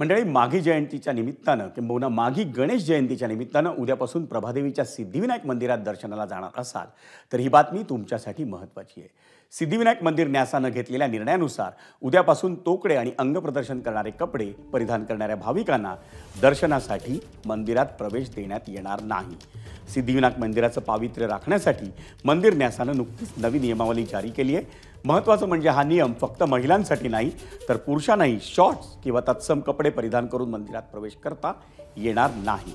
मंडळी, माघी जयंतीच्या निमित्तानं किंबहुना माघी गणेश जयंतीच्या निमित्तानं उद्यापासून प्रभादेवीच्या सिद्धिविनायक मंदिरात दर्शनाला जाणार असाल तर ही बातमी तुमच्यासाठी महत्त्वाची आहे। सिद्धिविनायक मंदिर न्यासानं घेतलेल्या निर्णयानुसार उद्यापासून तोकडे आणि अंगप्रदर्शन करणारे कपडे परिधान करणाऱ्या भाविकांना दर्शनासाठी मंदिरात प्रवेश देण्यात येणार नाही। सिद्धिविनायक मंदिराचं पावित्र्य राखण्यासाठी मंदिर न्यासानं नुकतीच नवी नियमावली जारी केली आहे। महत्त्वाचं म्हणजे हा नियम फक्त महिलांसाठी नाही तर पुरुषांनाही शॉर्ट्स किंवा तत्सम कपडे परिधान करून मंदिरात प्रवेश करता येणार नाही।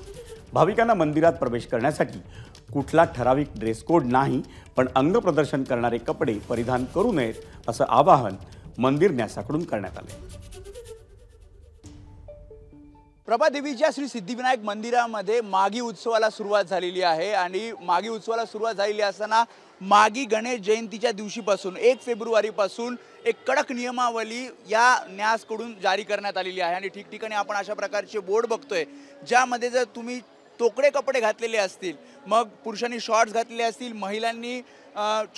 भाविकांना मंदिरात प्रवेश करण्यासाठी कुठला ठराविक ड्रेस कोड नाही, पण अंगप्रदर्शन करणारे कपडे परिधान करू नयेत असं आवाहन मंदिर न्यासाकडून करण्यात आले। प्रभादेवीच्या श्री सिद्धिविनायक मंदिरामध्ये माघी उत्सवाला सुरुवात झालेली आहे आणि माघी उत्सवाला सुरुवात झालेली असताना माघी गणेश जयंतीच्या दिवशीपासून 1 फेब्रुवारीपासून एक कडक नियमावली या न्यासकडून जारी करण्यात आलेली आहे आणि ठिकठिकाणी आपण अशा प्रकारचे बोर्ड बघतोय, ज्यामध्ये जर तुम्ही तोकडे कपडे घातलेले असतील, मग पुरुषांनी शॉर्ट्स घातलेले असतील, महिलांनी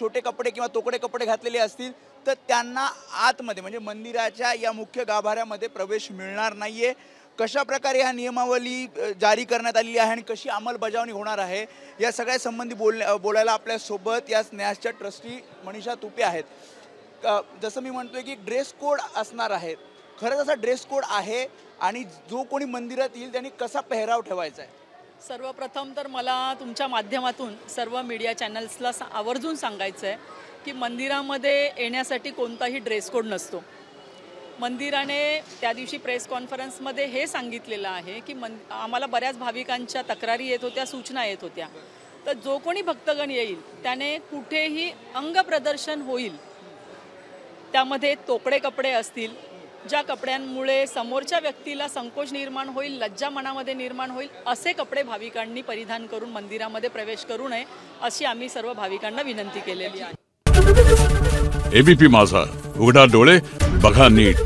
छोटे कपडे किंवा तोकडे कपडे घातलेले असतील तर त्यांना आतमध्ये म्हणजे मंदिराच्या या मुख्य गाभाऱ्यामध्ये प्रवेश मिळणार नाहीये। कशा प्रकारे हा नियमावली जारी करण्यात आलेली आहे आणि कशी अंमलबजावणी होणार आहे या सगळ्या संबंधी बोलायला आपल्या सोबत या न्यासच्या ट्रस्टी मनीषा तुपे आहेत। जसं मी म्हणतोय की ड्रेस कोड असणार आहे, खरंच असा ड्रेस कोड आहे आणि जो कोणी मंदिरात येईल त्यांनी कसा पेहराव ठेवायचा आहे? सर्वप्रथम तर मला तुमच्या माध्यमातून सर्व मीडिया चॅनल्सला आवर्जून सांगायचं आहे की मंदिरामध्ये येण्यासाठी कोणताही ड्रेस कोड नसतो। मंदिराने त्या दिवशी प्रेस कॉन्फरन्समध्ये हे सांगितलेलं आहे की आम्हाला बऱ्याच भाविकांच्या तक्रारी येत होत्या, सूचना येत होत्या, तर जो कोणी भक्तगण येईल त्याने कुठेही अंगप्रदर्शन होईल, त्यामध्ये तोकडे कपडे असतील, ज्या कपड्यांमुळे समोरच्या व्यक्तीला संकोच निर्माण होईल, लज्जा मनामध्ये निर्माण होईल, असे कपडे भाविकांनी परिधान करून मंदिरामध्ये प्रवेश करू नये अशी आम्ही सर्व भाविकांना विनंती केलेली आहे। एबीपी माझा, उघडा डोळे बघा नीट।